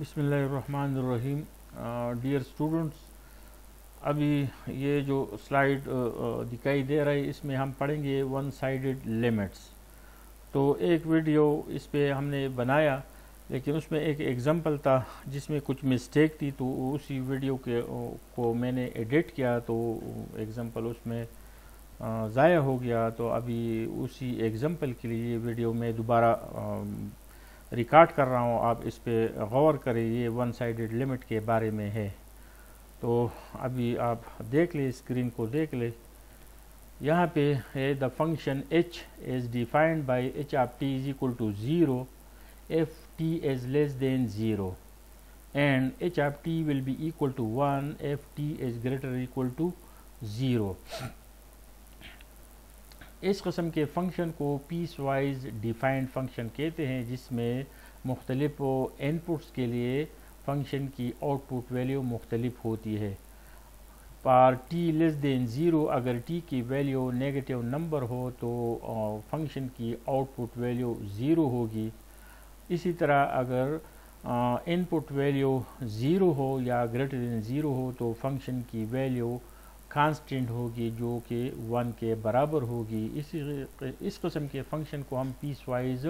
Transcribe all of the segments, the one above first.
बिस्मिल्लाहिर्रहमानिर्रहीम। Dear students, अभी ये जो स्लाइड दिखाई दे रहा है इसमें हम पढ़ेंगे वन साइडेड लिमिट्स। तो एक वीडियो इस पे हमने बनाया, लेकिन उसमें एक एग्जांपल था जिसमें कुछ मिस्टेक थी, तो उसी वीडियो को मैंने एडिट किया तो एग्जांपल उसमें ज़ाया हो गया। तो अभी उसी एग्जांपल के लिए ये वीडियो मैं दोबारा रिकॉर्ड कर रहा हूँ। आप इस पे गौर करें, ये वन साइडेड लिमिट के बारे में है। तो अभी आप देख ले, स्क्रीन को देख ले। यहाँ पे है the function h is defined by h of t is equal to 0 if t is less than 0 and h of t will be equal to 1 if t is greater or equal to 0। इस कस्म के function को piece wise defined function कहते हैं, जिसमें मुख्तलिफ inputs के लिए function की आउटपुट वैल्यू मुख्तलिफ होती है। पर t लेस देन 0 अगर t की वैल्यू नेगेटिव नंबर हो तो फंक्शन की आउटपुट वैल्यू 0 होगी। इसी तरह अगर इनपुट वैल्यू 0 हो या ग्रेटर देन 0 हो तो फंक्शन की वैल्यू कांस्टेंट होगी, जो कि 1 के बराबर होगी। इस किस्म के फंक्शन को हम पीस वाइज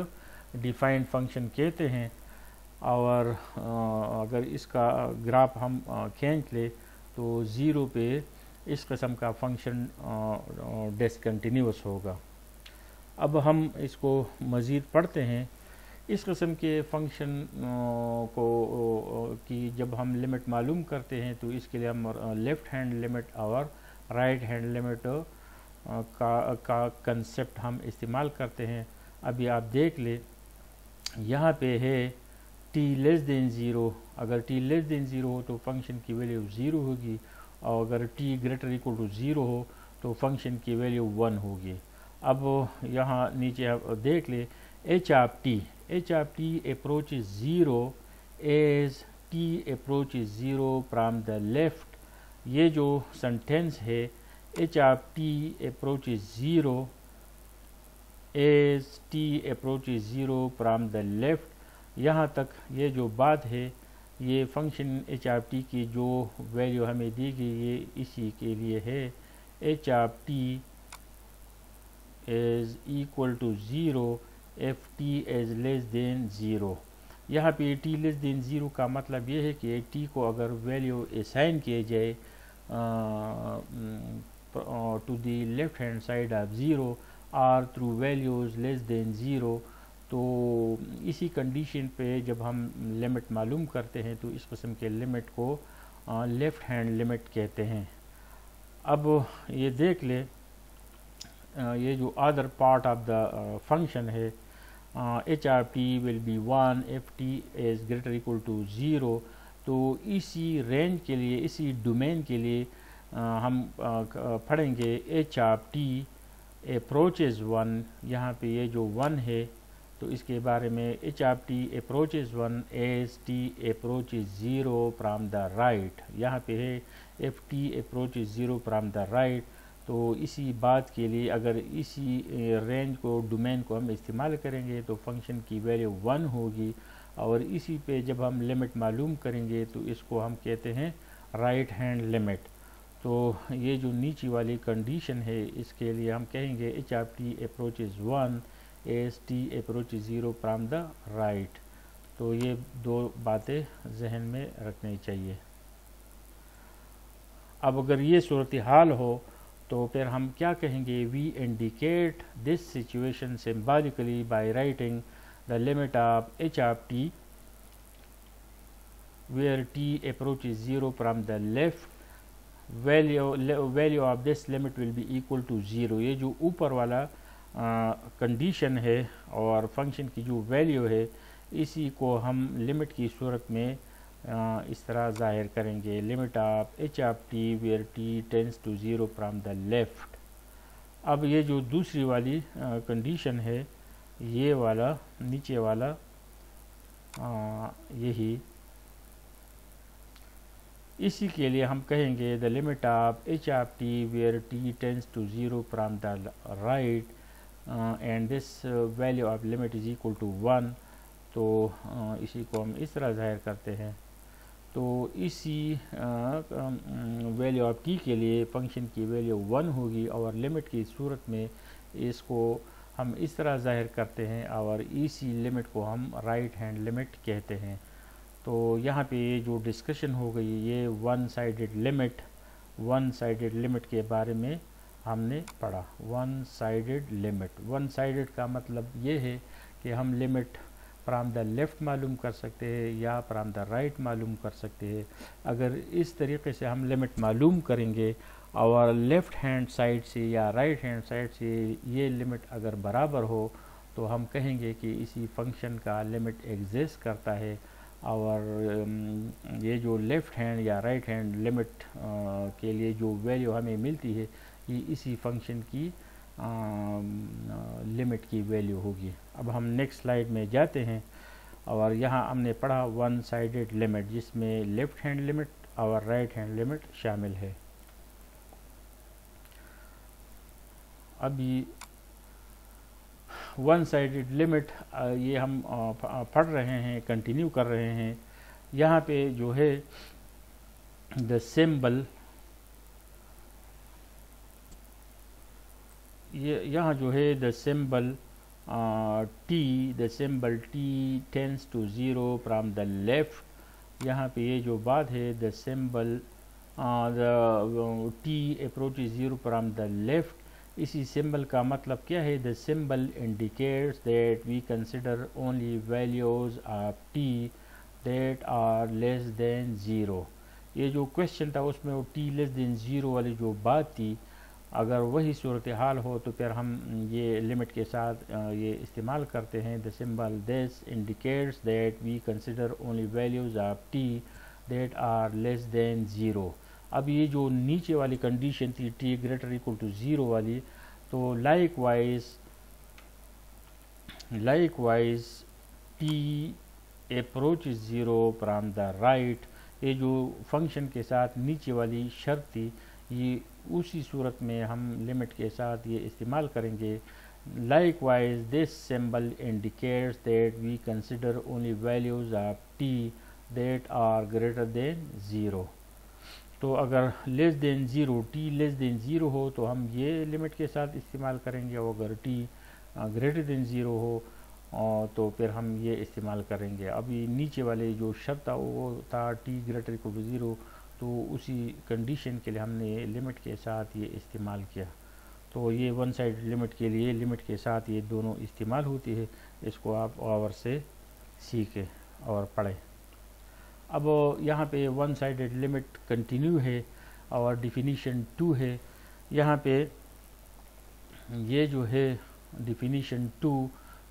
डिफाइंड फंक्शन कहते हैं। और अगर इसका ग्राफ हम खींच ले तो 0 पे इस किस्म का फंक्शन डिसकंटिन्यूअस होगा। अब हम इसको मज़ीद पढ़ते हैं। इस किस्म के फंक्शन की जब हम लिमिट मालूम करते हैं तो इसके लिए हम लेफ़्ट हैंड लिमिट और राइट हैंड लिमिट का कंसेप्ट हम इस्तेमाल करते हैं। अभी आप देख ले, यहाँ पे है t लेस देन 0। अगर t लेस देन 0 हो तो फंक्शन की वैल्यू 0 होगी, और अगर t ग्रेटर इक्वल टू 0 हो तो फंक्शन की वैल्यू 1 होगी। अब यहाँ नीचे आप देख ले, h of t approaches 0 as t approaches 0 from the left। ये जो सेंटेंस है h of t approaches 0 as t approaches 0 from the left, यहाँ तक ये जो बात है, ये फंक्शन h of t की जो वैल्यू हमें दी गई ये इसी के लिए है। h of t is equal to 0 if t is less than 0। यहाँ पे t लेस देन 0 का मतलब ये है कि t को अगर वैल्यू असाइन किए जाए to the left hand side of 0 और थ्रू वैल्यूज लेस देन 0, तो इसी कंडीशन पे जब हम लिमिट मालूम करते हैं तो इस किस्म के लिमिट को लेफ्ट हैंड लिमिट कहते हैं। अब ये देख ले, ये जो other part of the function है, h of t will be 1 if t is greater equal to 0। तो इसी रेंज के लिए, इसी डोमेन के लिए हम पढ़ेंगे h of t approaches 1। यहाँ पे ये जो 1 है तो इसके बारे में h of t approaches 1 as t approaches 0 from the right। यहाँ पे है if t approaches 0 from the right। तो इसी बात के लिए अगर इसी रेंज को, डोमेन को हम इस्तेमाल करेंगे तो फंक्शन की वैल्यू 1 होगी, और इसी पे जब हम लिमिट मालूम करेंगे तो इसको हम कहते हैं राइट हैंड लिमिट। तो ये जो नीचे वाली कंडीशन है इसके लिए हम कहेंगे h of t approaches 1 as t approaches 0 from the right। तो ये दो बातें जहन में रखनी चाहिए। अब अगर ये सूरत हाल हो तो फिर हम क्या कहेंगे, we indicate this situation symbolically by writing the limit of h of t where t approaches 0 from the left, value of this limit will be equal to 0। ये जो ऊपर वाला कंडीशन है और फंक्शन की जो वैल्यू है, इसी को हम लिमिट की सूरत में इस तरह ज़ाहिर करेंगे, limit of h of t where t tends to 0 from the left। अब ये जो दूसरी वाली कंडीशन है, ये वाला नीचे वाला यही, इसी के लिए हम कहेंगे the limit of h of t where t tends to 0 from the right and this value of limit is equal to 1। तो इसी को हम इस तरह ज़ाहिर करते हैं। तो इसी वैल्यू ऑफ टी के लिए फंक्शन की वैल्यू 1 होगी और लिमिट की सूरत में इसको हम इस तरह ज़ाहिर करते हैं और इसी लिमिट को हम राइट हैंड लिमिट कहते हैं। तो यहाँ पे जो डिस्कशन हो गई ये वन साइडेड लिमिट के बारे में हमने पढ़ा। वन साइडेड का मतलब ये है कि हम लिमिट फ्राम द लेफ़्ट मालूम कर सकते हैं या फ्राम द राइट मालूम कर सकते हैं। अगर इस तरीके से हम लिमिट मालूम करेंगे और लेफ़्ट हैंड साइड से या राइट हैंड साइड से ये लिमिट अगर बराबर हो तो हम कहेंगे कि इसी फंक्शन का लिमिट एग्जिस्ट करता है। और ये जो लेफ़्ट हैंड या राइट हैंड लिमिट के लिए जो वैल्यू हमें मिलती है ये इसी फंक्शन की लिमिट की वैल्यू होगी। अब हम नेक्स्ट स्लाइड में जाते हैं और यहाँ हमने पढ़ा वन साइडेड लिमिट जिसमें लेफ़्ट हैंड लिमिट और राइट हैंड लिमिट शामिल है। अभी वन साइडेड लिमिट ये हम पढ़ रहे हैं, कंटिन्यू कर रहे हैं। यहाँ पे जो है द सिंबल, ये यहाँ जो है the symbol t tends to zero from the left. यहाँ पे ये जो बात है the symbol the t approaches zero from the left, इसी सिंबल का मतलब क्या है? The symbol indicates that we consider only values of t that are less than zero. ये जो क्वेश्चन था उसमें वो टी लेस देन ज़ीरो वाली जो बात थी, अगर वही सूरत हाल हो तो फिर हम ये लिमिट के साथ ये इस्तेमाल करते हैं। The symbol this indicates that we consider only values of t that are less than zero. अब ये जो नीचे वाली कंडीशन थी t greater equal to zero वाली, तो likewise t approach zero from the right, ये जो फंक्शन के साथ नीचे वाली शर्त थी ये उसी सूरत में हम लिमिट के साथ ये इस्तेमाल करेंगे। Likewise this symbol indicates that we consider only values of t that are greater than zero. तो अगर less than zero, t less than zero हो तो हम ये लिमिट के साथ इस्तेमाल करेंगे, और अगर टी ग्रेटर देन ज़ीरो हो तो फिर हम ये इस्तेमाल करेंगे। अभी नीचे वाले जो शर्त था वो था t greater equal to zero, तो उसी कंडीशन के लिए हमने लिमिट के साथ ये इस्तेमाल किया। तो ये वन साइड लिमिट के लिए लिमिट के साथ ये दोनों इस्तेमाल होती है। इसको आप और से सीखें और पढ़ें। अब यहाँ पे वन साइडेड लिमिट कंटिन्यू है और डिफिनीशन 2 है। यहाँ पे ये जो है definition 2,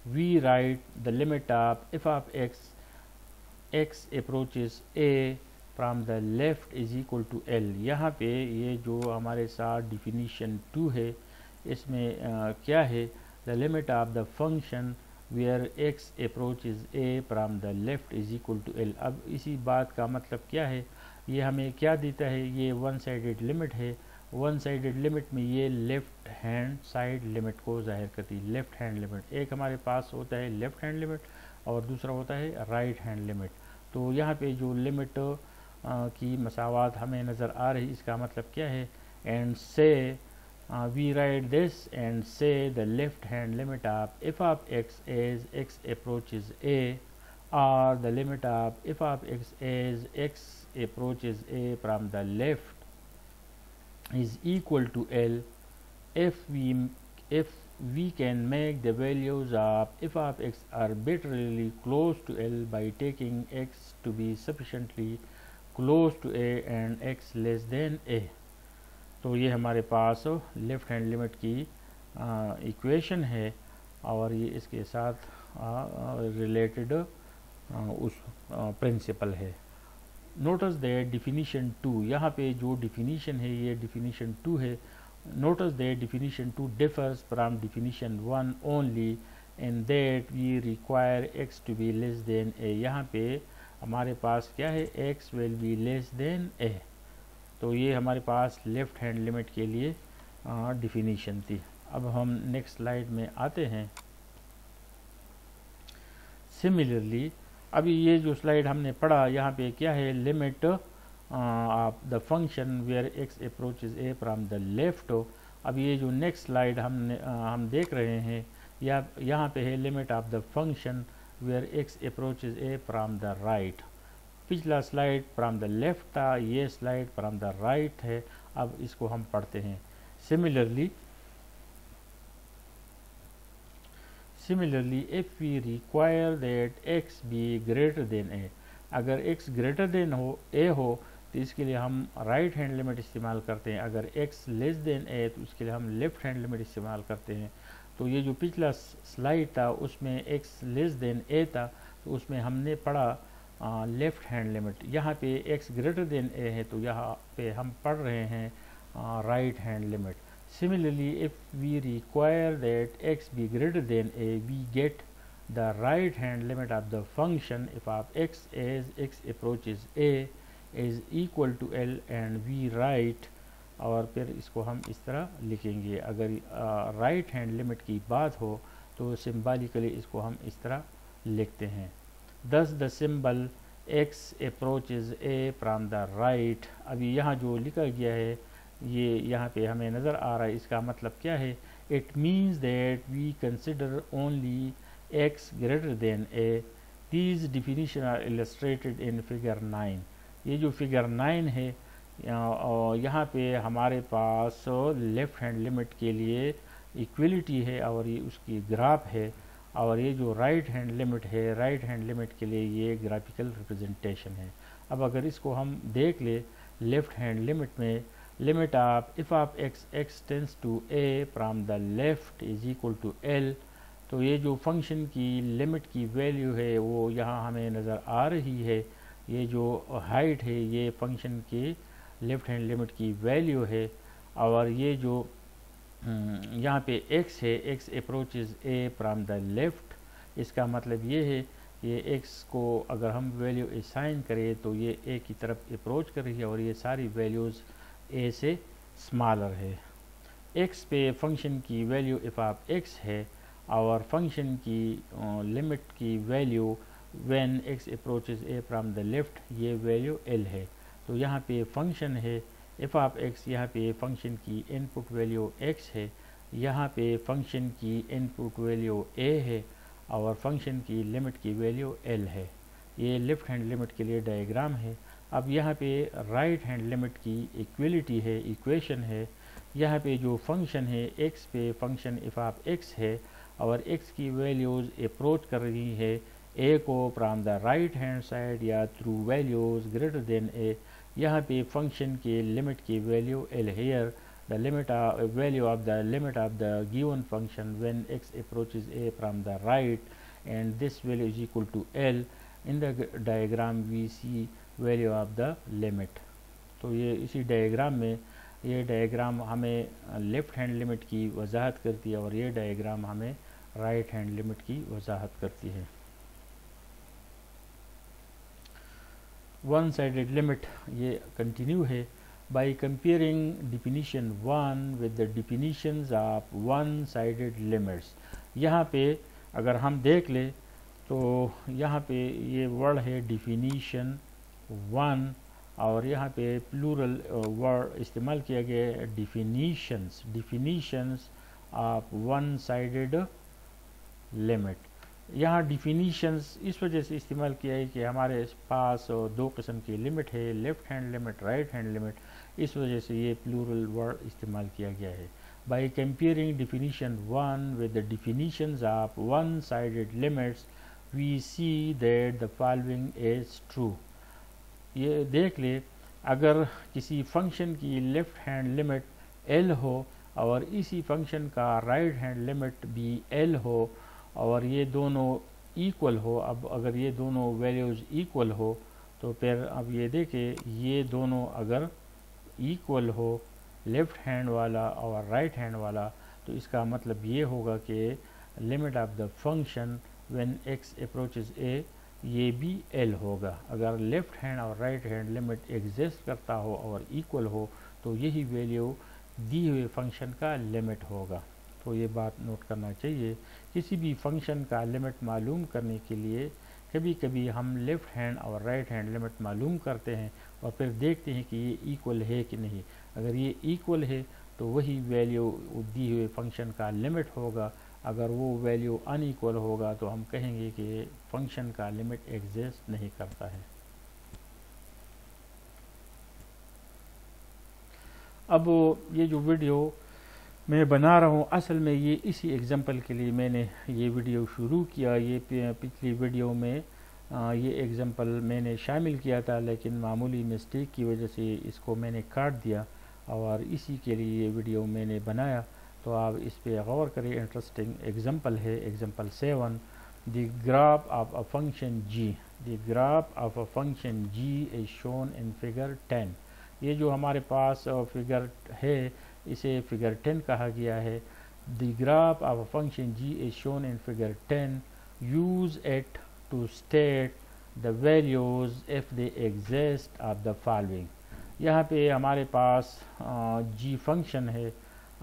we write the limit of f of x approaches a from the left is equal to l. यहाँ पे ये जो हमारे साथ डिफिनीशन 2 है इसमें क्या है? The limit of the function where x approaches a from the left is equal to L। अब इसी बात का मतलब क्या है? ये हमें क्या देता है? ये वन साइडेड लिमिट है। वन साइडेड लिमिट में ये लेफ़्ट हैंड साइड लिमिट को जाहिर करती है। लेफ़्ट हैंड लिमिट एक हमारे पास होता है लेफ़्ट हैंड लिमिट और दूसरा होता है राइट हैंड लिमिट। तो यहाँ पे जो लिमिट की मसावात हमें नज़र आ रही, इसका मतलब क्या है? एंड से we write this and say the left hand limit of f of x as x approaches a, or the limit of f of x as x approaches a from the left is equal to L if we can make the values of f of x arbitrarily close to L by taking x to be sufficiently close to a and x less than a। तो ये हमारे पास left hand limit की equation है और ये इसके साथ related उस प्रिंसिपल है। नोटिस दैट डिफिनीशन 2, यहाँ पे जो डिफिनीशन है ये डिफिनीशन 2 है। Notice that definition 2 differs from definition 1 only in that we require x to be less than a। यहाँ पे हमारे पास क्या है? x will be less than a। तो ये हमारे पास लेफ़्ट हैंड लिमिट के लिए डिफिनीशन थी। अब हम नेक्स्ट स्लाइड में आते हैं। सिमिलरली अभी ये जो स्लाइड हमने पढ़ा यहाँ पे क्या है, limit of the function where x approaches a from the left. अब ये जो नेक्स्ट स्लाइड हम देख रहे हैं यहाँ पे है limit of the function where x approaches a from the right. पिछला स्लाइड फ्रॉम द लेफ्ट था, ये स्लाइड फ्रॉम द राइट है। अब इसको हम पढ़ते हैं। Similarly, if we require that x be greater than a, अगर x greater than a हो तो इसके लिए हम राइट हैंड लिमिट इस्तेमाल करते हैं। अगर x लेस देन a तो इसके लिए हम लेफ्ट हैंड लिमिट इस्तेमाल करते हैं। तो ये जो पिछला स्लाइड था उसमें x लेस देन a था, तो उसमें हमने पढ़ा लेफ्ट हैंड लिमिट। यहाँ पे x ग्रेटर देन a है तो यहाँ पे हम पढ़ रहे हैं right hand limit. Similarly, if we require that x be greater than a, we get the right hand limit of the function if of x as x approaches a is equal to L, and we write, और फिर इसको हम इस तरह लिखेंगे। अगर right hand limit की बात हो तो सिम्बॉलिकली इसको हम इस तरह लिखते हैं। Thus the symbol x approaches a from the right। अभी यहाँ जो लिखा गया है ये यहाँ पे हमें नज़र आ रहा है, इसका मतलब क्या है? It means that we consider only x greater than a. These definition are illustrated in figure 9। ये जो फिगर 9 है यहाँ पे हमारे पास लेफ्ट हैंड लिमिट के लिए इक्वलिटी है और ये उसकी ग्राफ है, और ये जो राइट हैंड लिमिट है, राइट हैंड लिमिट के लिए ये ग्राफिकल रिप्रेजेंटेशन है। अब अगर इसको हम देख ले लेफ्ट हैंड लिमिट में, limit of if of x tends to a from the left is equal to L, तो ये जो फंक्शन की लिमिट की वैल्यू है वो यहाँ हमें नज़र आ रही है। ये जो हाइट है ये फंक्शन की लेफ्ट हैंड लिमिट की वैल्यू है, और ये जो यहाँ पे x है, x approaches a from the left. इसका मतलब ये है ये x को अगर हम वैल्यू असाइन करें तो ये a की तरफ अप्रोच कर रही है, और ये सारी वैल्यूज़ a से स्मॉलर है। x पे फंक्शन की वैल्यू f ऑफ x है, और फंक्शन की लिमिट की value when x approaches a from the left, ये वैल्यू L है। तो यहाँ पे फंक्शन है f ऑफ x, यहाँ पे फंक्शन की इनपुट वैल्यू x है, यहाँ पे फंक्शन की इनपुट वैल्यू a है, और फंक्शन की लिमिट की वैल्यू L है। ये लेफ्ट हैंड लिमिट के लिए डायग्राम है। अब यहाँ पे राइट हैंड लिमिट की इक्वलिटी है, इक्वेशन है। यहाँ पे जो फंक्शन है x पे फंक्शन f ऑफ x है, और x की वैल्यूज़ अप्रोच कर रही है a को from the right hand side या through values greater than a। यहाँ पे फंक्शन के लिमिट की value L here the limit value of the limit of the given function when x approaches a from the right, and this value is equal to L। In the diagram we see value of the limit. तो ये इसी diagram में, ये diagram हमें left hand limit की वजाहत करती है, और ये डायग्राम हमें राइट हैंड लिमिट की वजाहत करती है। वन साइडेड लिमिट ये कंटिन्यू है। By comparing definition 1 with the definitions of one sided limits, यहाँ पे अगर हम देख ले तो यहाँ पे ये वर्ड है डिफिनीशन 1, और यहाँ पे प्लूरल वर्ड इस्तेमाल किया गया है definitions, definitions of one sided limit. यहाँ डिफिनीशंस इस वजह से इस्तेमाल किया है कि हमारे पास दो किस्म की लिमिट है, left hand limit, right hand limit, इस वजह से ये प्लूरल वर्ड इस्तेमाल किया गया है। By comparing definition 1 with the definitions of one sided limits we see that the following is true. ये देख ले अगर किसी फंक्शन की लेफ्ट हैंड लिमिट L हो और इसी फंक्शन का राइट हैंड लिमिट भी L हो, और ये दोनों इक्वल हो, अब अगर ये दोनों वैल्यूज़ इक्वल हो तो फिर अब ये देखें ये दोनों अगर इक्वल हो, लेफ्ट हैंड वाला और राइट हैंड वाला, तो इसका मतलब ये होगा कि limit of the function when x approaches a ये भी L होगा। अगर लेफ्ट हैंड और राइट हैंड लिमिट एग्जिस्ट करता हो और इक्वल हो तो यही वैल्यू दी हुए फंक्शन का लिमिट होगा। तो आपको ये बात नोट करना चाहिए, किसी भी फंक्शन का लिमिट मालूम करने के लिए कभी कभी हम लेफ़्ट हैंड और राइट हैंड लिमिट मालूम करते हैं और फिर देखते हैं कि ये इक्वल है कि नहीं। अगर ये इक्वल है तो वही वैल्यू दी हुए फंक्शन का लिमिट होगा। अगर वो वैल्यू अनइक्वल होगा तो हम कहेंगे कि फंक्शन का लिमिट एग्जिस्ट नहीं करता है। अब ये जो वीडियो मैं बना रहा हूँ, असल में ये इसी एग्जांपल के लिए मैंने ये वीडियो शुरू किया। ये पिछली वीडियो में ये एग्जांपल मैंने शामिल किया था, लेकिन मामूली मिस्टेक की वजह से इसको मैंने काट दिया और इसी के लिए ये वीडियो मैंने बनाया। तो आप इस पे गौर करें, इंटरेस्टिंग एग्जांपल है। Example 7, the graph of a function g, the graph of a function g is shown in figure 10। ये जो हमारे पास फिगर है, इसे फिगर 10 कहा गया है। The graph of a function g is shown in figure 10, use it to state the values if they exist of the following. यहाँ पे हमारे पास g फंक्शन है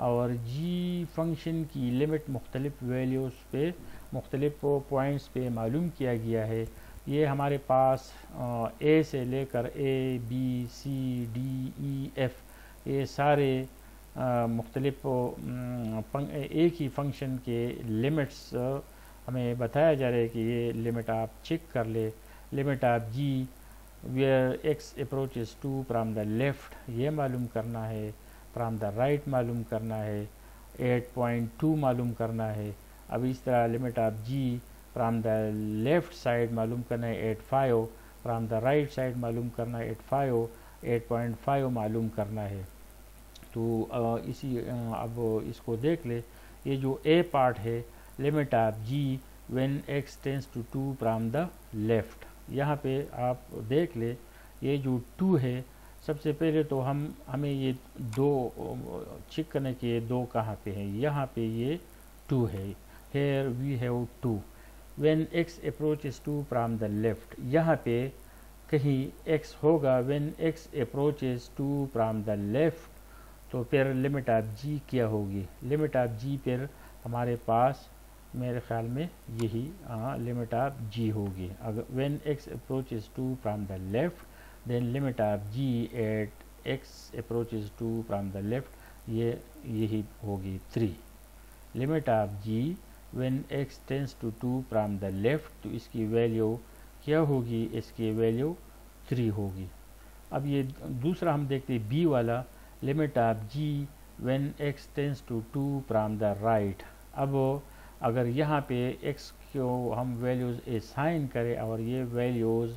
और g फंक्शन की लिमिट मुख्तलिफ वैल्यूज़ पे, मुख्तलिफ पॉइंट्स पे मालूम किया गया है। ये हमारे पास a से लेकर a, b, c, d, e, f ये सारे मुख्तलिफ एक ही फंक्शन के लिमिट्स हमें बताया जा रहा है कि ये लिमिट आप चेक कर ले। Limit of g where x approaches two from the left ये मालूम करना है, फ्राम द राइट मालूम करना है, 8.2 मालूम करना है। अब इस तरह limit of g from the left side मालूम करना है 8.5, फ्राम द राइट साइड मालूम करना है 8.5 मालूम करना है। तो इसी अब इसको देख ले। ये जो a पार्ट है, limit of g when x tends to 2 from the left, यहाँ पे आप देख ले ये जो 2 है, सबसे पहले तो हमें ये 2 चेक करने के ये 2 कहाँ पे है। यहाँ पे ये 2 है, here we have 2 when x approaches 2 from the left। यहाँ पे कहीं x होगा when x approaches 2 from the left, तो फिर लिमिट ऑफ g क्या होगी। लिमिट ऑफ g फिर हमारे पास मेरे ख्याल में यही लिमिट ऑफ g होगी। अगर when x approaches 2 from the left then limit of g at x approaches 2 from the left यही होगी 3। Limit of g when x tends to 2 from the left, तो इसकी वैल्यू क्या होगी, इसकी वैल्यू 3 होगी। अब ये दूसरा हम देखते हैं b वाला, limit of g when x tends to 2 from the right। अब अगर यहाँ पे x को हम वैल्यूज़ असाइन करें और ये वैल्यूज़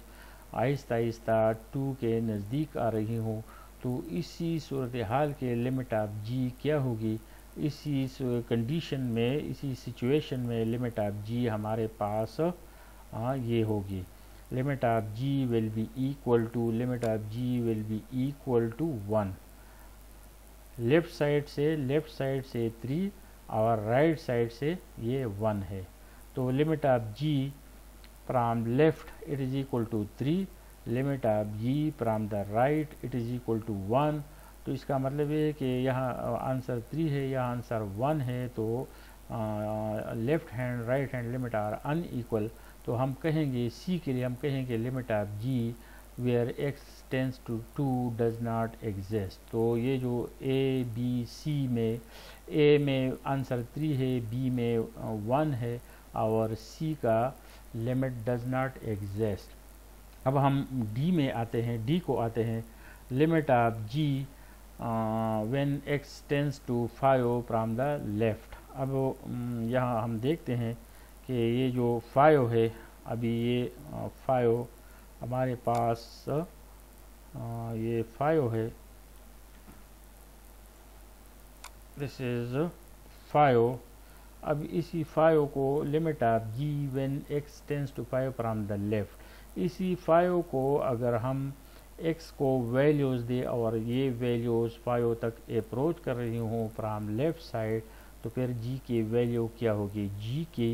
आहिस्ता आहिस्ता 2 के नज़दीक आ रही हूँ, तो इसी सूरत हाल के लिमिट ऑफ g क्या होगी। इसी कंडीशन में, इसी सिचुएशन में लिमिट ऑफ g हमारे पास ये होगी। Limit of g will be equal to, limit of g will be equal to 1। Left side से 3 और राइट साइड से ये 1 है। तो limit of g from left it is equal to 3, limit of g from the right it is equal to 1। तो इसका मतलब है कि यहाँ आंसर 3 है, यहाँ आंसर 1 है। तो left hand right hand limit are unequal. तो हम कहेंगे c के लिए, हम कहेंगे limit of g where x tends to 2 does not exist. तो ये जो a b c में, a में आंसर 3 है, b में 1 है और c का लिमिट डज नॉट एग्जिस्ट। अब हम d में आते हैं, d को आते हैं। Limit of g when x tends to 5 from the left. अब यहाँ हम देखते हैं कि ये जो 5 है, अभी ये 5 हमारे पास ये 5 है, दिस इज 5। अब इसी 5 को limit of g when x tends to 5 from the left, इसी 5 को अगर हम x को वैल्यूज़ दे और ये वैल्यूज़ 5 तक अप्रोच कर रही हूँ फ्रॉम लेफ़्ट साइड, तो फिर g की वैल्यू क्या होगी। g की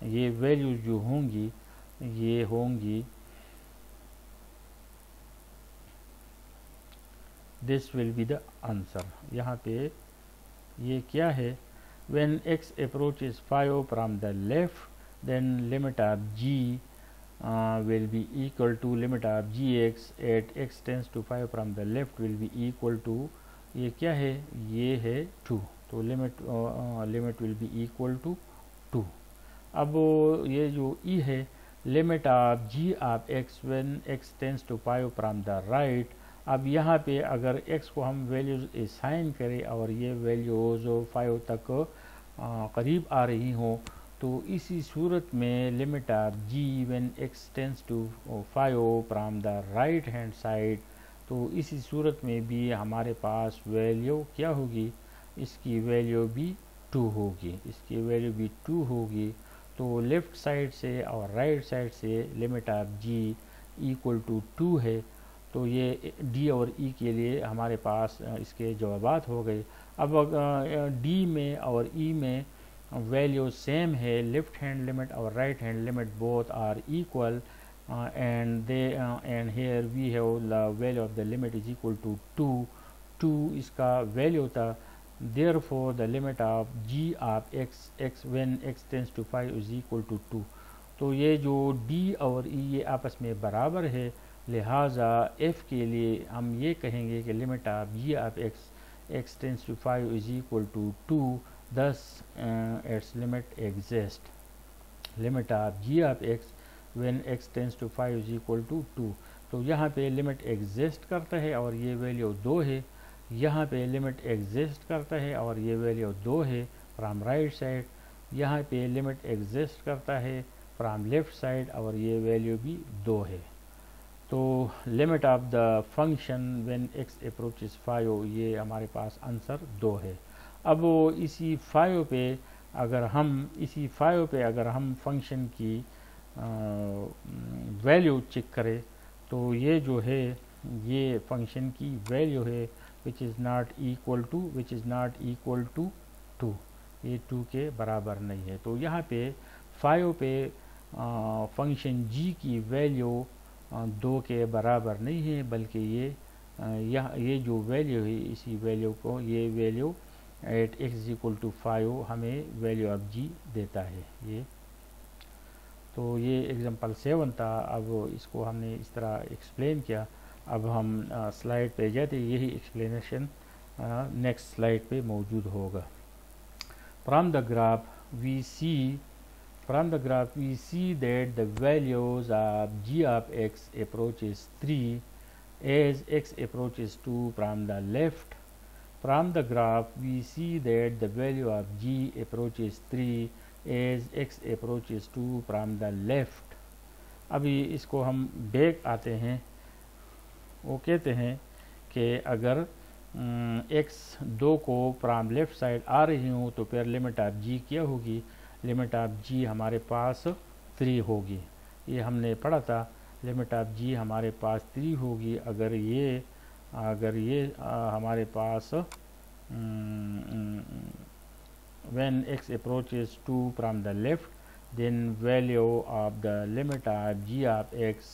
ये वैल्यूज़ जो होंगी ये होंगी, this will be the answer. यहाँ पे ये क्या है, when x approaches 5 from the left, then limit of g will be equal to limit of gx at x tends to 5 from the left will be equal to, ये क्या है, ये है 2, तो limit will be equal to 2। अब ये जो e है, limit of g of x when x tends to 5 from the right. अब यहाँ पे अगर x को हम वैल्यूज़ असाइन करें और ये वैल्यूज़ 5 तक करीब आ रही हों, तो इसी सूरत में limit of g when x tends to 5 from the right hand side, तो इसी सूरत में भी हमारे पास वैल्यू क्या होगी, इसकी वैल्यू भी 2 होगी, इसकी वैल्यू भी 2 होगी। तो लेफ़्ट साइड से और राइट साइड से limit of g equal to 2 है। तो ये d और e के लिए हमारे पास इसके जवाबात हो गए। अब d में और e में वैल्यू सेम है, लेफ्ट हैंड लिमिट और right hand limit both are equal, and here we have the value of the limit is equal to 2 इसका वैल्यू था। therefore the limit of g of x when x tends to 5 is equal to 2। तो ये जो d और e ये आपस में बराबर है, लिहाजा f के लिए हम ये कहेंगे कि limit of g of x tends to 5 is equal to 2, thus its limit exists। Limit of g of x when x tends to 5 is equal to 2। तो यहाँ पे लिमिट एग्जिस्ट करता है और ये वैल्यू 2 है, यहाँ पे लिमिट एग्जिस्ट करता है और ये वैल्यू 2 है फ्रॉम राइट साइड, यहाँ पे लिमिट एग्जिस्ट करता है फ्रॉम लेफ्ट साइड और ये वैल्यू भी 2 है। तो limit of the function when x approaches 5, ये हमारे पास आंसर 2 है। अब इसी 5 पे अगर हम फंक्शन की वैल्यू चेक करें, तो ये जो है ये फंक्शन की वैल्यू है which is not equal to 2, ये 2 के बराबर नहीं है। तो यहाँ पे 5 पे फंक्शन g की वैल्यू 2 के बराबर नहीं है, बल्कि ये जो वैल्यू है, इसी वैल्यू को ये value at x equal to 5 हमें वैल्यू ऑफ g देता है ये। तो ये एग्जांपल 7 था। अब इसको हमने इस तरह एक्सप्लेन किया। अब हम स्लाइड पे जाते, यही एक्सप्लेनेशन नेक्स्ट स्लाइड पे मौजूद होगा। From the graph we see that the values of g of x approaches 3 as x approaches 2 from the left. From the graph we see that the value of g approaches 3 as x approaches 2 from the left। अभी इसको हम back आते हैं, वो कहते हैं कि अगर x 2 को फ्रॉम लेफ्ट साइड आ रही हूँ तो फिर लिमिट ऑफ g क्या होगी, लिमिट ऑफ g हमारे पास 3 होगी। ये हमने पढ़ा था, लिमिट ऑफ g हमारे पास 3 होगी अगर ये हमारे पास when x approaches 2 from the left, then value of the limit of g of x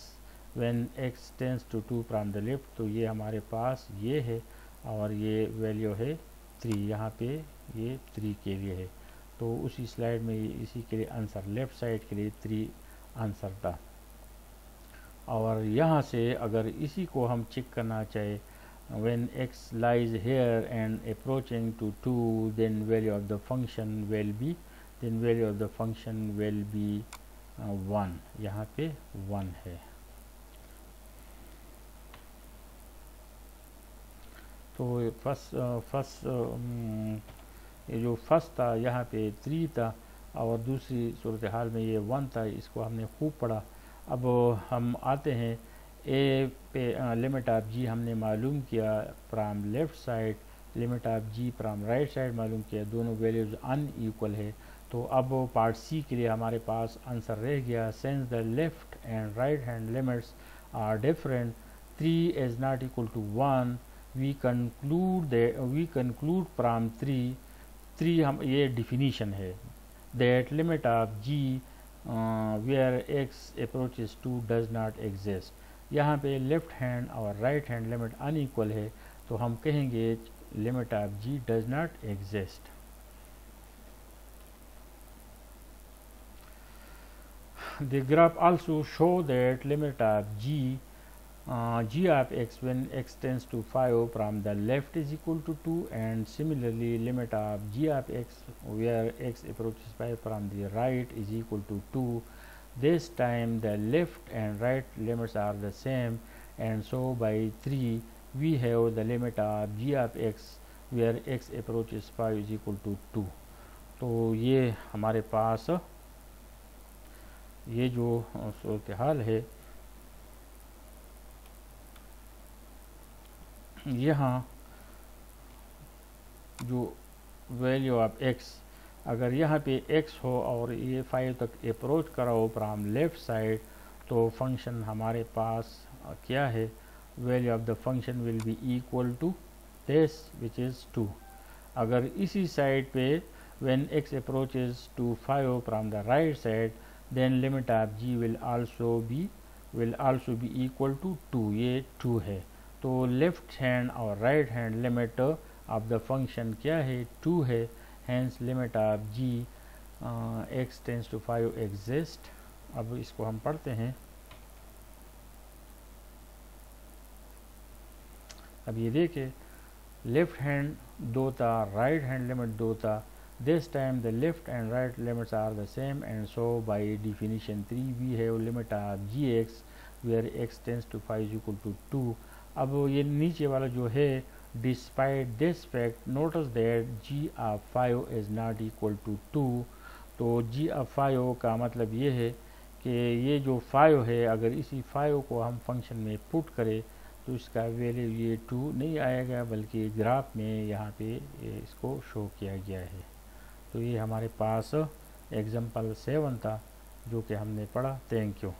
when x tends to 2 from the left, तो ये हमारे पास ये है और ये वैल्यू है 3, यहाँ पे ये 3 के लिए है। तो उसी स्लाइड में इसी के लिए आंसर लेफ्ट साइड के लिए 3 आंसर था। और यहाँ से अगर इसी को हम चेक करना चाहे, when x lies here and approaching to 2, then value of the function will be 1, यहाँ पे 1 है। तो ये जो फर्स्ट था यहाँ पे 3 था और दूसरी सूरत हाल में ये 1 था, इसको हमने खूब पढ़ा। अब हम आते हैं ए पे, लिमिट ऑफ जी हमने मालूम किया from left side, limit of g from right side मालूम किया, दोनों वैल्यूज अनइक्वल है। तो अब पार्ट सी के लिए हमारे पास आंसर रह गया, since the left and right hand limits are different, 3 is not equal to 1, we conclude from 3 हम ये डिफिनीशन है, that limit of g where x approaches 2 does not exist. यहाँ पे लेफ्ट हैंड और राइट हैंड लिमिट अनइक्वल है, तो हम कहेंगे limit of g does not exist. the graph also show that limit of g of x when x tends to 5 from the left is equal to 2, and similarly limit of g of x where x approaches 5 from the right is equal to 2. This time the left and right limits are the same, and so by 3 we have the limit of g of x where x approaches 5 is equal to 2. तो ये हमारे पास ये जो सूरत हाल है, यहाँ जो value of x अगर यहाँ पे x हो और ये 5 तक अप्रोच करा हो फ्रॉम लेफ्ट साइड, तो फंक्शन हमारे पास क्या है, value of the function will be equal to this which is 2. अगर इसी साइड पे when x approaches to 5 from the right side, then limit of g will also be equal to 2. ये 2 है, तो लेफ्ट हैंड और right hand limit of the function क्या है, 2 है. Hence limit of g x tends to 5 exist. अब इसको हम पढ़ते हैं. अब ये देखे लेफ्ट हैंड 2 था, राइट हैंड लिमिट 2 था. This time the left and right limits are the same, and so by definition 3 we have limit of gx where x tends to 5 is equal to 2. अब ये नीचे वाला जो है, despite this fact notice that g of 5 is not equal to 2. तो g of 5 का मतलब ये है कि ये जो 5 है, अगर इसी 5 को हम फंक्शन में पुट करें तो इसका वैल्यू ये 2 नहीं आएगा, बल्कि ग्राफ में यहाँ पे इसको शो किया गया है. तो ये हमारे पास एग्जाम्पल 7 था जो कि हमने पढ़ा. Thank you.